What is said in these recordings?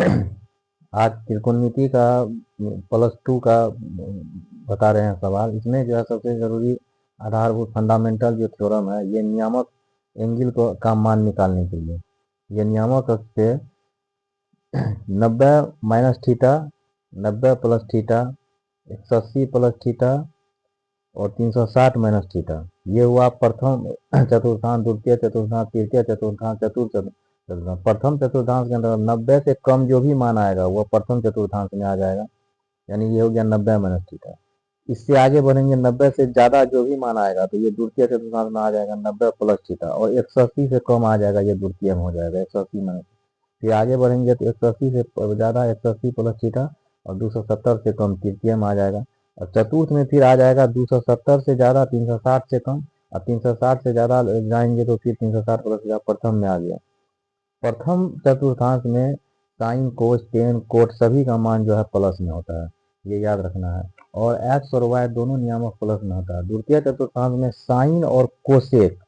आज त्रिकोणमिति का +2 का बता रहे हैं सवाल। इसमें जो है सबसे ज़रूरी आधारभूत फंडामेंटल जो थ्योरम है, ये नियामक एंगल को का मान निकालने के लिए, ये नियामक अक्ष पे 90 minus theta, 90 plus theta, 180 plus theta और 360 माइनस थीटा, ये हुआ प्रथम चतुर्थांश, द्वितीय चतुर्थांश, तृतीय चतुर्थांश, चतुर्थ चतुर्थांश। प्रथम चतुर्थांश के अंदर 90 से कम जो भी मान आएगा वो प्रथम चतुर्थांश में आ जाएगा, यानी ये हो गया 90 माइनस थीटा। इससे आगे बढ़ेंगे, 90 से ज़्यादा जो भी मान आएगा तो ये द्वितीय चतुर्थांश में आ जाएगा 90 प्लस थीटा, और 180 से कम आ जाएगा ये द्वितीय में हो जाएगा 180 माइनस। फिर आगे बढ़ेंगे तो 180 से ज़्यादा 180 प्लस थीटा और 270 से कम तृतीय में आ जाएगा। और चतुर्थ में फिर आ जाएगा 270 से ज़्यादा 360 से कम, और 360 से ज़्यादा जाएंगे तो फिर 360 प्लस थीटा प्रथम में आ गया। प्रथम चतुर्थांश में साइन कोस टेन कोट सभी का मान जो है प्लस में होता है, ये याद रखना है। और एक्स और वाई दोनों नियामक प्लस में होता है। द्वितीय चतुर्थांश में साइन और कोसेक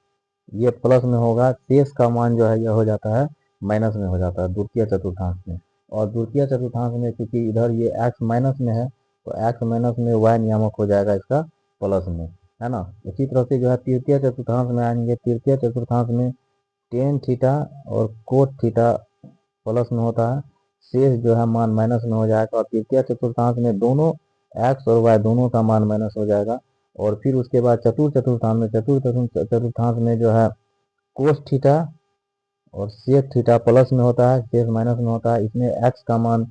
ये प्लस में होगा, शेष का मान जो है यह हो जाता है माइनस में हो जाता है द्वितीय चतुर्थांश में। और द्वितीय चतुर्थांश में क्योंकि इधर ये एक्स माइनस में है तो एक्स माइनस में वाई नियामक हो जाएगा इसका प्लस में, है ना। इसी तरह से जो है तृतीय चतुर्थांश में आएंगे, तृतीय चतुर्थांस में टेन थीटा और कोट थीटा प्लस में होता है, शेष जो है मान माइनस में हो जाएगा। और तृतीय चतुर्थांश में दोनों एक्स और वाई दोनों का मान माइनस हो जाएगा। और फिर उसके बाद चतुर्थ चतुर्थांश में, चतुर्थ चतुर्थांश में जो है कोस थीटा और सेक थीटा प्लस में होता है, शेष माइनस में होता है। इसमें एक्स का मान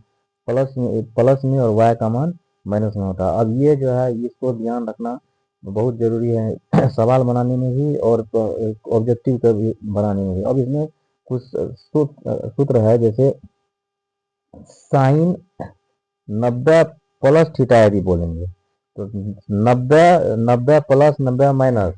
प्लस में और वाई का मान माइनस में होता है। अब ये जो है इसको ध्यान रखना बहुत जरूरी है सवाल बनाने में भी और ऑब्जेक्टिव का भी बनाने में भी। अब इसमें कुछ सूत्र है, जैसे साइन 90 प्लस थीटा यदि बोलेंगे तो 90 प्लस 90 माइनस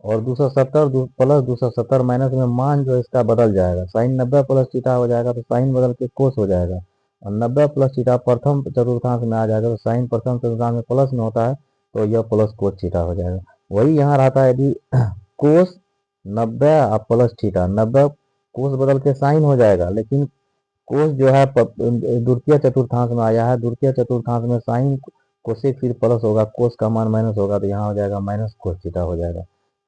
और 270 प्लस 270 माइनस में मान जो इसका बदल जाएगा। साइन 90 प्लस थीटा हो जाएगा तो साइन बदल के कोस हो जाएगा, और 90 प्लस थीटा प्रथम चतुर्थांश में आ जाएगा तो साइन प्रथम चतुर्थांश में प्लस में होता है तो यह प्लस कोस थीटा हो जाएगा। वही यहाँ रहता है यदि कोस 90 और प्लस थीटा, 90 कोस बदल के साइन हो जाएगा, लेकिन कोस जो है द्वितीय चतुर्थांश में आया है, द्वितीय चतुर्थांश में साइन कोसेक फिर प्लस होगा, कोस का मान माइनस होगा तो यहाँ हो जाएगा माइनस कोस थीटा हो जाएगा।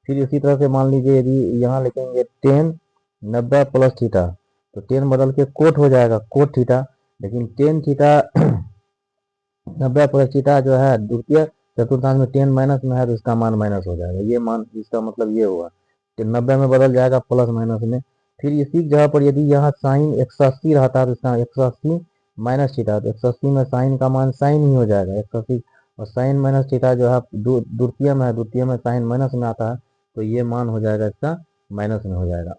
फिर इसी तरह से मान लीजिए यदि यहाँ लिखेंगे टेन 90 प्लस थीटा तो टेन बदल के कोट हो जाएगा कोट थीटा, लेकिन टेन थीटा 90 प्लस थीटा जो है द्वितीय चतुर्थांश में टेन माइनस में है तो इसका मान माइनस हो जाएगा। ये मान, इसका मतलब ये हुआ कि 90 में बदल जाएगा प्लस माइनस में। फिर इसी जगह पर यदि यहाँ साइन 180 रहता है तो इसका 180 माइनस थीटा, तो 180 में साइन का मान साइन ही हो जाएगा 180, और साइन माइनस थीटा जो है द्वितीय में है, द्वितीय में साइन माइनस में आता है तो ये मान हो जाएगा इसका माइनस में हो जाएगा।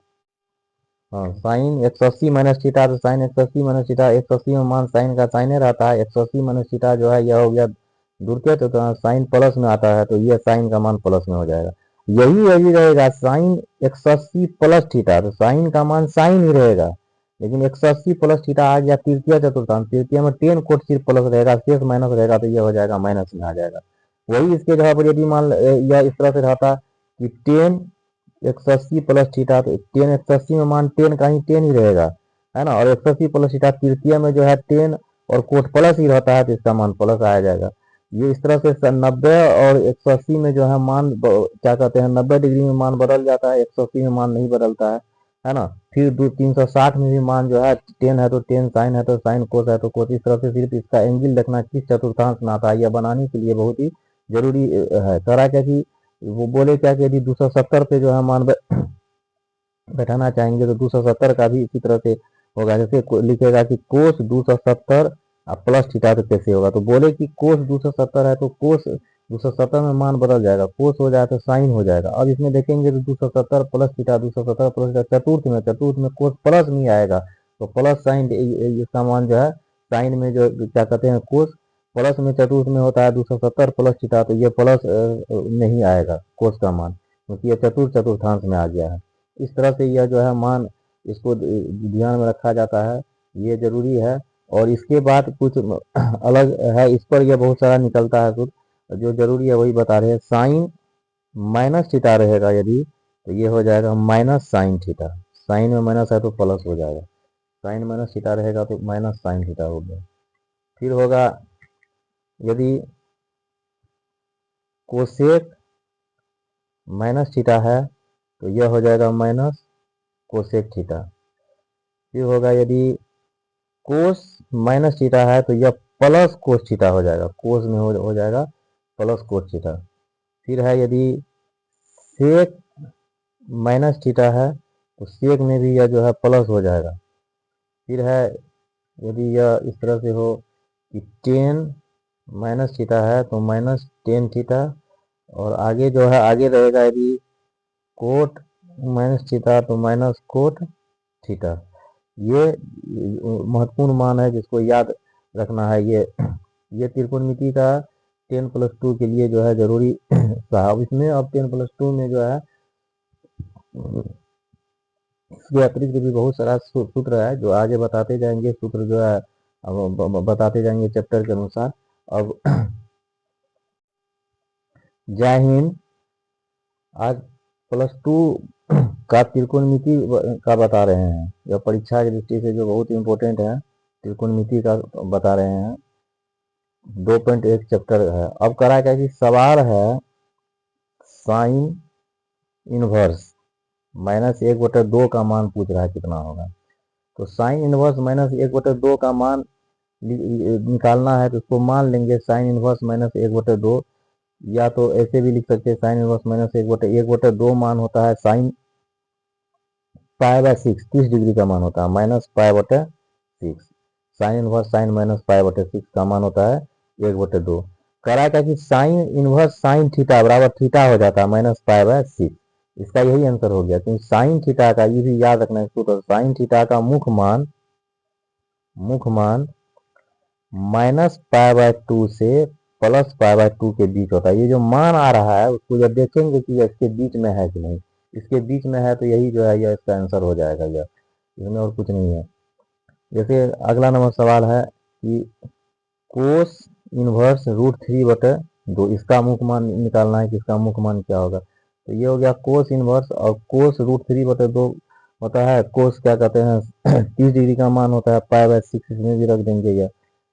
हाँ, साइन 180 माइनस थीटा तो साइन 180 माइनस थीटा, 180 में मान साइन का साइन रहता है, 180 माइनस थीटा जो है यह हो गया द्वितीय चतुर्थांश, साइन प्लस में आता है तो यह साइन का मान प्लस में हो जाएगा। यही रहेगा साइन 180 प्लस थीटा तो साइन का मान साइन ही रहेगा, लेकिन 180 प्लस थीटा आ गया तृतीय चतुर्थांश, तृतीय में टेन कोट सिर्फ प्लस रहेगा, शेष माइनस रहेगा तो यह हो जाएगा माइनस में आ जाएगा। वही इसके जगह पर यदि मान यह इस तरह से रहता कि टेन 180 प्लस थीटा तो टेन 180 में मान टेन का ही टेन ही रहेगा, है ना, और 180 प्लस थीटा तृतीय में जो है टेन और कोट प्लस ही रहता है तो इसका मान प्लस आया जाएगा। ये इस तरह से 90 और 180 में जो है मान क्या कहते हैं 90 डिग्री में मान बदल जाता है, 180 में मान नहीं बदलता है ना। फिर 360 में भी मान जो है टेन है तो टेन, साइन है तो साइन, कोस है तो कोस। इस तरह से सिर्फ इसका एंगल देखना किस चतुर्थांश में आता है, यह बनाने के लिए बहुत ही जरूरी है। करा क्या कि वो बोले क्या कि यदि 270 पे जो है मान बैठाना चाहेंगे तो 270 का भी इसी तरह से होगा। जैसे लिखेगा कि कोस 270 प्लस थीटा तो कैसे होगा, तो बोले कि कोस 270 है तो कोस 270 में मान बदल जाएगा, कोस हो जाए तो साइन हो जाएगा। अब इसमें देखेंगे तो 270 प्लस थीटा, 270 प्लस थीटा चतुर्थ में कोस प्लस में आएगा तो प्लस साइन, इसका मान जो है साइन में जो क्या कहते हैं कोस प्लस में चतुर्थ में होता है 270 प्लस थीटा तो ये प्लस नहीं आएगा कोस का मान, क्योंकि ये चतुर्थांश में आ गया है। इस तरह से यह जो है मान इसको ध्यान में रखा जाता है, ये जरूरी है। और इसके बाद कुछ अलग है, इस पर यह बहुत सारा निकलता है कुछ, जो जरूरी है वही बता रहे हैं। साइन माइनस थीटा रहेगा यदि तो ये हो जाएगा माइनस साइन थीटा, साइन में माइनस है तो प्लस हो जाएगा। साइन माइनस थीटा रहेगा तो माइनस साइन थीटा हो गया। फिर होगा यदि कोसेक माइनस थीटा है तो यह हो जाएगा माइनस कोसेक थीटा। फिर होगा यदि कोस माइनस थीटा है तो यह प्लस कोस थीटा हो जाएगा, कोस में हो जाएगा प्लस कोस थीटा। फिर है यदि सेक माइनस थीटा है तो सेक में भी यह जो है प्लस हो जाएगा। फिर है यदि यह इस तरह से हो कि टेन माइनस थीटा है तो माइनस टेन थीटा, और आगे जो है आगे रहेगा यदि कोट माइनस थीटा तो माइनस कोट थीटा। ये महत्वपूर्ण मान है जिसको याद रखना है। ये त्रिकोणमिति का 10+2 के लिए जो है जरूरी साहब। इसमें अब 10+2 में जो है इसके अतिरिक्त भी बहुत सारा सूत्र है जो आगे बताते जाएंगे, सूत्र जो है बताते जाएंगे चैप्टर के अनुसार। अब जय हिंद। आज +2 का त्रिकोणमिति का बता रहे हैं, यह परीक्षा की दृष्टि से जो बहुत इंपॉर्टेंट है, त्रिकोणमिति का बता रहे हैं। 2.1 चैप्टर है। अब करा क्या कि सवाल है साइन इनवर्स -1/2 का मान पूछ रहा है, कितना होगा। तो साइन इनवर्स -1/2 का मान निकालना है तो उसको मान लेंगे साइन इनवर्स -1/2, या तो ऐसे भी लिख सकते हैं साइन इनवर्स -1/2 मान होता है साइन π/6, 30 डिग्री का मान होता है, -π/6। साइन इनवर्स साइन -π/6 का मान होता है 1/2। करा क्या कि साइन इनवर्स साइन थीटा बराबर थीटा हो जाता है -π/6। इसका यही आंसर हो गया, क्योंकि साइन थीटा का, ये भी याद रखना है सूत्र, साइन थीटा का मुख्य मान -π/2 से +π/2 के बीच होता है। ये जो मान आ रहा है उसको जब देखेंगे कि इसके बीच में है कि नहीं, इसके बीच में है तो यही जो है यह इसका आंसर हो जाएगा, यह इसमें और कुछ नहीं है। जैसे अगला नंबर सवाल है कि कोस इनवर्स √3/2, इसका मुख्य मान निकालना है कि इसका मुख्य मान क्या होगा। तो ये हो गया कोस इनवर्स, और कोस √3/2 होता है, कोस क्या कहते हैं 30 डिग्री का मान होता है, π/6 इसमें भी रख देंगे यह,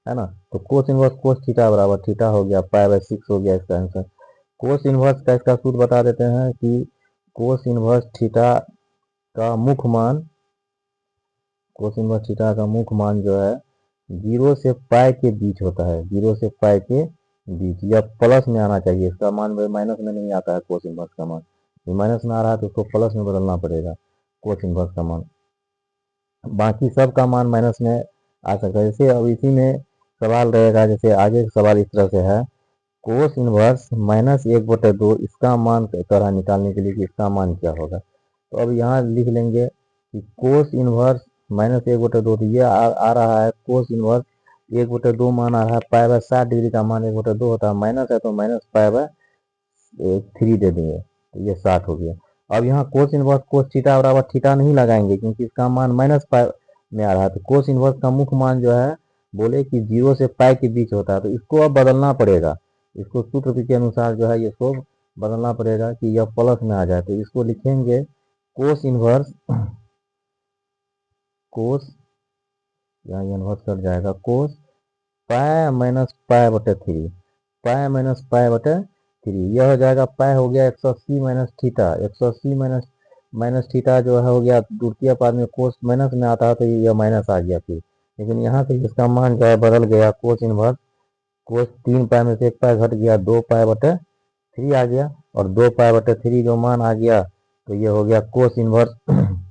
है ना। तो कोस इनवर्स कोस थीटा बराबर थीटा हो गया, π/6 हो गया इसका आंसर। कोस इनवर्स का इसका सूत्र बता देते हैं कि कोस इनवर्स थीटा का मुख्य मान, कोस इनवर्स थीटा का मुख्य मान जो है 0 से पाई के बीच होता है, 0 से पाई के बीच। यह प्लस में आना चाहिए, इसका मान माइनस में नहीं आता है। कोस इनवर्स का मान माइनस में आ रहा है तो उसको प्लस में बदलना पड़ेगा कोस इनवर्स का मान। बाकी सब का मान माइनस में आ सकता है। जैसे अब इसी में सवाल रहेगा, जैसे आगे सवाल इस तरह से है, कोस इनवर्स -1/2, इसका मान तरह निकालने के लिए कि इसका मान क्या होगा। तो अब यहाँ लिख लेंगे कि कोस इनवर्स -1/2, तो ये आ रहा है कोस इनवर्स 1/2 मान आ रहा है, π/60 डिग्री का मान 1/2 होता है, माइनस है तो -π/3 दे देंगे, तो ये 60 हो गया। अब यहाँ कोस इनवर्स कोस थीटा बराबर थीटा नहीं लगाएंगे क्योंकि इसका मान -π में आ रहा है। तो कोस इनवर्स का मुख्य मान जो है बोले कि 0 से पाई के बीच होता है, तो इसको अब बदलना पड़ेगा, इसको सूत्र के अनुसार जो है इसको बदलना पड़ेगा कि यह प्लस में आ जाए। तो इसको लिखेंगे कोस इनवर्स, कोस यहाँ इनवर्स कर जाएगा, कोस π-π/3, π-π/3, यह हो जाएगा π हो गया 180 माइनस थीटा, 180 माइनस थीटा जो है हो गया द्वितीय पाद में कोस माइनस में आता है तो यह माइनस आ गया फिर, लेकिन यहाँ से इसका मान जो है बदल गया। कोस इनवर्स कोस 3 पाई में से 1 पाई घट गया, 2π/3 आ गया, और 2π/3 जो मान आ गया तो ये हो गया कोस इनवर्स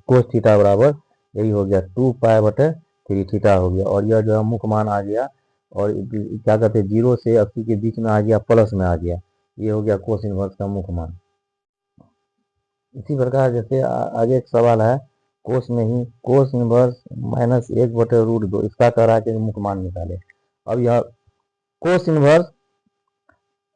कोस थीटा बराबर यही हो गया 2π/3 थीटा हो गया। और यह जो है मुख्य मान आ गया, और क्या कहते हैं 0 से 80 के बीच में आ गया, प्लस में आ गया, ये हो गया कोस इनवर्स का मुख्य मान। इसी प्रकार जैसे आगे एक सवाल है कोस में ही, कोस इनवर्स -1/√2, इसका कह रहा है कि मुख्य मान निकाले। अब यह कोस इनवर्स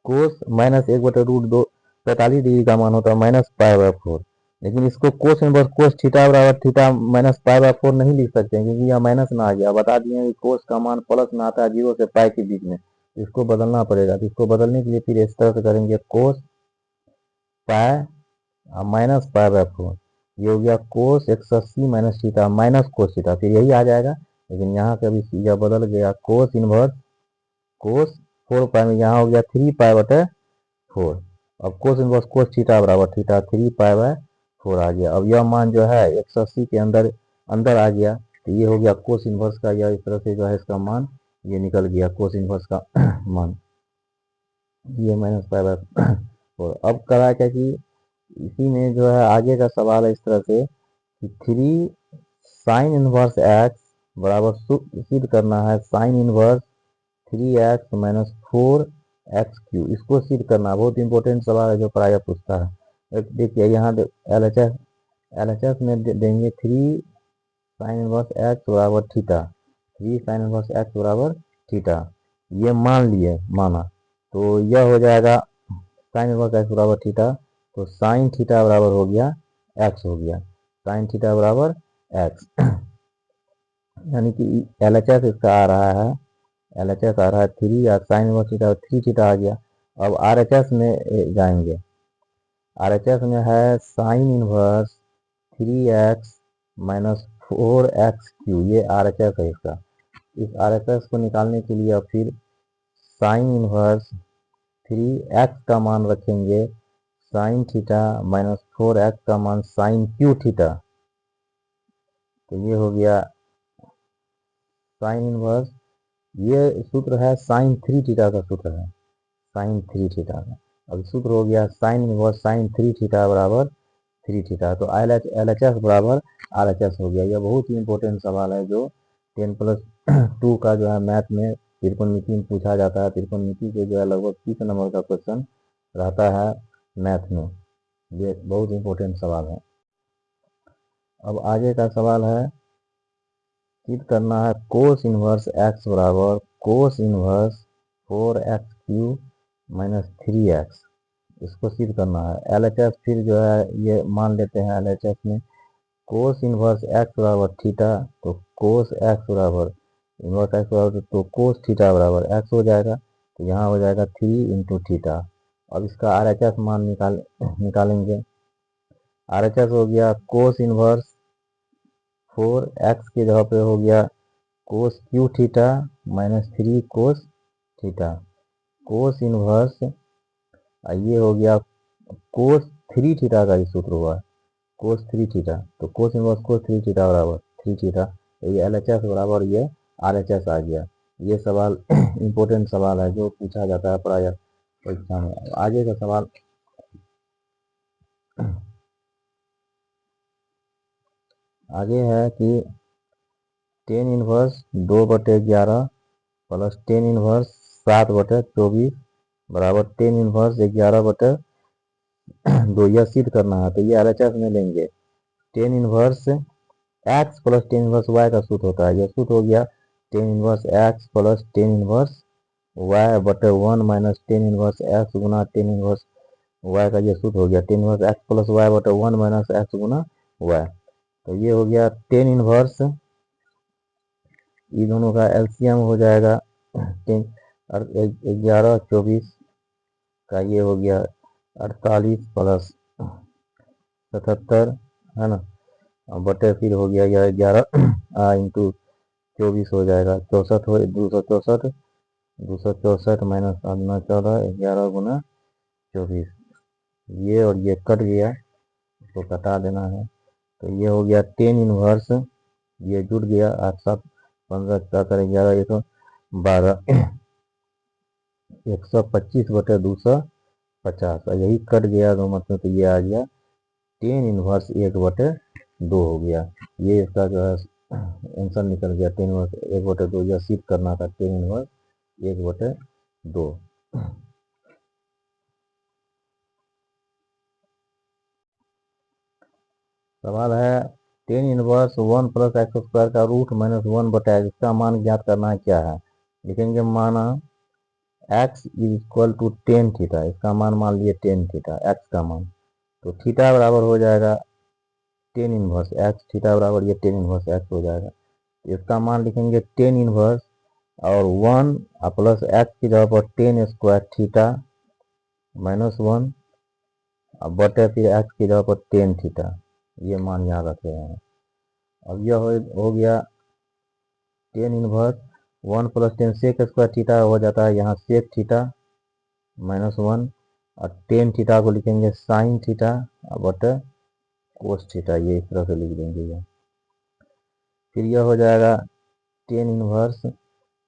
कोस -1/√2 45 डिग्री का मान होता है -π/4, लेकिन इसको कोस इनवर्स कोस थीटा बराबर थीटा -π/4 नहीं लिख सकते हैं क्योंकि यह माइनस में आ गया। बता दिए कि कोस का मान प्लस में आता है 0 से पाई के बीच में, इसको बदलना पड़ेगा। तो इसको बदलने के लिए फिर इस तरह से करेंगे कोस π -π/4, ये हो गया कोस 180 minus theta minus cos theta, फिर यही आ जाएगा, लेकिन यहाँ से अभी यह बदल गया कोस इनवर्स कोस 4 पाई में यहाँ हो गया 3 पाई बटे 4। अब कोस इनवर्स कोस थीटा बराबर थीटा 3 पाई बाय 4 आ गया। अब यह मान जो है 180 के अंदर अंदर आ गया, तो ये हो गया कोस इनवर्स का, यह इस तरह से जो है इसका मान ये निकल गया कोस इनवर्स का मान, ये माइनस पाई बाय 4। अब करा क्या कि इसी में जो है आगे का सवाल है इस तरह से कि 3 साइन इनवर्स एक्स बराबर सिद्ध करना है sine inverse 3x minus 4x Q, इसको सिद्ध करना बहुत इंपॉर्टेंट सवाल है जो प्रायः पूछता है। देखिए यहाँ LHS में देंगे 3 साइन इनवर्स एक्स बराबर थीटा, 3 साइन इनवर्स एक्स बराबर थीटा, ये मान लिए माना, तो यह हो जाएगा साइन इनवर्स एक्स बराबर थीटा, तो साइन थीटा बराबर हो गया एक्स हो गया, साइन थीटा बराबर एक्स यानी कि LHS इसका आ रहा है, LHS आ रहा है 3 या साइन इनवर्स थीटा 3 थीटा आ गया। अब RHS में जाएंगे, RHS में है sine inverse 3x minus 4x Q, ये RHS है इसका। इस RHS को निकालने के लिए अब फिर साइन इनवर्स 3x का मान रखेंगे साइन थीटा माइनस 4x का मान साइन क्यू थीटा, तो ये हो गया साइन इनवर्स, ये सूत्र है साइन 3 थीटा का सूत्र है, साइन 3 थीटा का। अब सूत्र हो गया साइन इनवर्स साइन 3 थीटा बराबर 3 थीटा, तो LHS बराबर RHS हो गया। यह बहुत ही इंपॉर्टेंट सवाल है जो 10+2 का जो है मैथ में त्रिकोणमिति में पूछा जाता है। त्रिकोणमिति से जो है लगभग 30 नंबर का क्वेश्चन रहता है मैथ में, ये बहुत इंपॉर्टेंट सवाल है। अब आगे का सवाल है सिद्ध करना है कोस इनवर्स एक्स बराबर cos inverse 4x Q minus 3x, इसको सिद्ध करना है। LHS फिर जो है ये मान लेते हैं LHS में कोस इनवर्स एक्स बराबर थीटा, तो कोस एक्स बराबर इनवर्स एक्स बराबर तो कोस थीटा बराबर एक्स हो जाएगा, तो यहाँ हो जाएगा 3 इंटू थीटा। अब इसका RHS मान निकालेंगे, RHS हो गया कोस इनवर्स 4x के जगह पे हो गया cos cube theta minus 3 cos theta, cos inverse ये हो गया कोस 3 थीटा का ही सूत्र हुआ कोस 3 थीटा, तो कोस इनवर्स कोस 3 थीटा बराबर 3 थीटा, तो ये LHS बराबर ये RHS आ गया। ये सवाल इंपॉर्टेंट सवाल है जो पूछा जाता है प्रायः परीक्षा में। आगे का सवाल आगे है कि 10 इनवर्स 2/11 प्लस 10 इनवर्स 7/24 बराबर 10 इनवर्स 11/2, यह सिद्ध करना है। तो ये LHS में लेंगे 10 inverse x plus 10 inverse y का सूत्र होता है, यह सूत्र हो गया 10 inverse x plus 10 inverse y/1 minus 10 inverse x गुना 10 इनवर्स y का ये सूत्र हो गया 10 inverse x plus y/1 minus x गुना y, तो ये हो गया 10 इनवर्स, ये दोनों का LCM हो जाएगा 11 24 का, ये हो गया 48 प्लस 77 है ना, बटे फिर हो गया यह 11 इंटू 24 हो जाएगा 64 हो 264 माइनस 14 11 गुना 24, ये और ये कट गया, इसको कटा देना है, तो ये हो गया 10 इनवर्स, ये जुड़ गया 8 7 15 77 11 112 125/250, यही कट गया तो मतलब तो ये आ गया 10 इनवर्स 1/2 हो गया। ये इसका जो है आंसर निकल गया 10 इनवर्स 1/2, यह सिद्ध करना था 10 इनवर्स 1/2। सवाल है 10 इनवर्स 1 प्लस एक्स स्क्वायर का रूट माइनस 1/x, इसका मान ज्ञात करना है क्या है। लिखेंगे माना x is equal to 10 theta, इसका मान लिए 10 थीटा x का मान, तो थीटा बराबर हो जाएगा 10 इनवर्स x, थीटा बराबर ये 10 इनवर्स x हो जाएगा, इसका मान लिखेंगे 10 इनवर्स और 1 प्लस x की जगह पर 10 स्क्वायर थीटा माइनस 1 बटे फिर x की जगह पर 10 थीटा, ये मान यहाँ रख रहे हैं। अब यह हो गया tan inverse 1 plus tan sec square theta हो जाता है यहाँ सेक थीटा -1, और टेन थीटा को लिखेंगे साइन थीटा बटे कोस थीटा, ये इस तरह से लिख देंगे ये। फिर यह हो जाएगा टेन इनवर्स,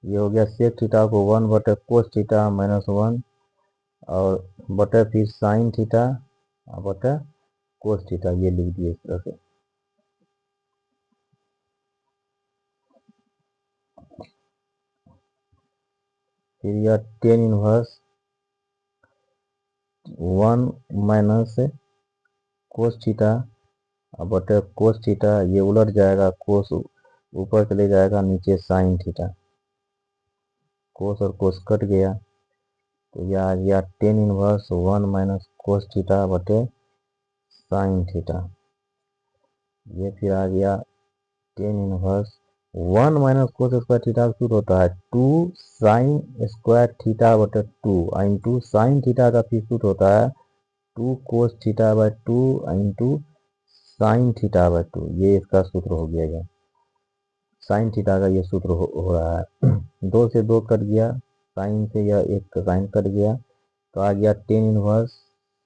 ये हो गया सेक थीटा को 1 बटे कोस थीटा -1 और बटे फिर साइन थीटा बटे कोस थीटा, ये लिख दिए इस तरह से। फिर यह ten inverse 1 minus cos theta बटे कोस थीटा, ये उलट जाएगा, कोस ऊपर चले जाएगा, नीचे साइन थीटा, कोस और कोस कट गया, तो यह आ गया tan inverse 1 minus cos theta बटे साइन थीटा। ये फिर आ गया tan inverse 1 minus cos square theta का सूत्र होता है 2 साइन स्क्वायर थीटा बटे 2 इंटू साइन थीटा का फिर सूत्र होता है 2 cos theta by 2 into sine theta by 2, ये इसका सूत्र हो गया। साइन थीटा का ये सूत्र हो रहा है। 2 से 2 कट गया, साइन से यह एक साइन कट गया, तो आ गया tan inverse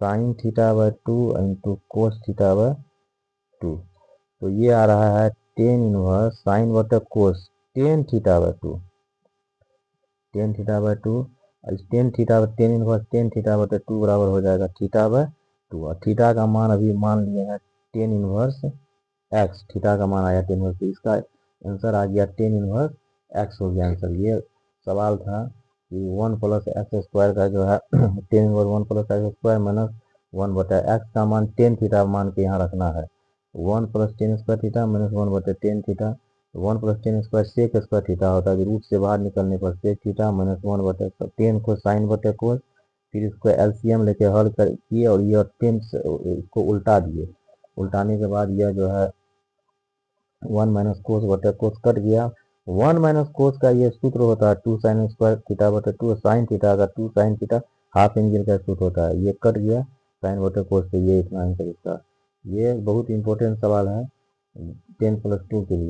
sine theta by 2 into cos theta by 2, तो ये आ रहा है टेन इनवर्स साइन बटे कोस tan theta by 2, tan theta by 2, tan theta tan inverse tan theta बटे 2 बराबर हो जाएगा थीटा बाय 2, और थीटा का मान अभी मान लिए हैं टेन इनवर्स एक्स, थीटा का मान आया टेन इनवर्स, तो इसका आंसर आ गया टेन इनवर्स एक्स हो गया आंसर। ये सवाल था कि 1 प्लस एक्स स्क्वायर का जो है ten inverse 1 plus x square minus 1 बटा एक्स का मान टेन थीटा मान के यहाँ रखना है, 1 plus tan square theta minus 1 बटे tan theta, 1 plus tan square sec square theta होता है, रूट से बाहर निकलने पर सेक थीटा माइनस 1 बटे टेन को साइन बटे कोस, फिर इसको एलसीएम लेके हल कर किए और ये टेन इसको उल्टा दिए, उल्टाने के बाद यह जो है 1 माइनस कोस बटे कोस कट गया, 1 माइनस कोस का ये सूत्र होता है 2 साइन स्क्वायर थीटा बटे 2 साइन थीटा का 2 साइन थीटा हाफ एंगल का सूत्र होता है, ये कट गया साइन बटे कोस से, ये इतना आंसर इसका। ये बहुत इंपॉर्टेंट सवाल है 10+2 के लिए।